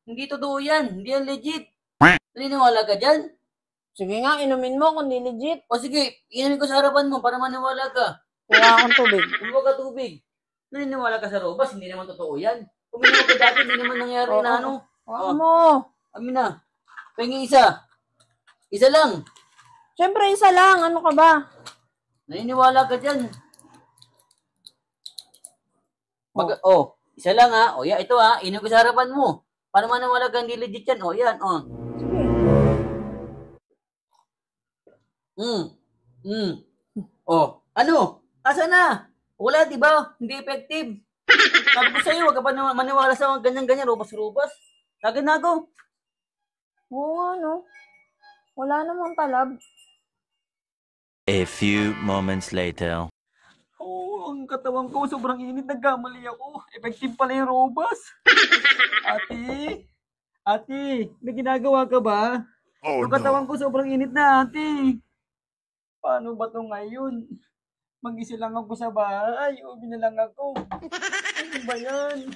Hindi totoo yan. Hindi yan legit. Naniniwala ka dyan? Sige nga, inumin mo kung di legit. O sige, inumin ko sa harapan mo para maniwala ka. Kuha akong tubig. Kumuha ka tubig. Naniniwala ka sa robas, hindi naman totoo yan. Kuminom ka dati, hindi naman nangyari na ano. Kuha mo. Amin na. Pengi isa. Isa lang. Siyempre, isa lang. Ano ka ba? Naniniwala ka dyan. Isa lang ha. O yan, ito ha. Inumin ko sa harapan mo. Para maniwala ka hindi legit yan. O yan, o. Sige. Ano? Asa na? Wala, di ba? Hindi effective. Sabi ko sa'yo, huwag ka pa maniwala sa ganyan-ganyan, robas-robas. Lagi na ako. Oo nga, no? Wala namang talab. A few moments later. Ang katawan ko, sobrang init. Nagkamali ako. Effective pala yung robas. Ate, may ginagawa ka ba? Yung katawan ko, sobrang init na, ate. Paano ba to ngayon? Mag-isa lang ako sa bahay. Uwi na lang ako. Ano ba yan?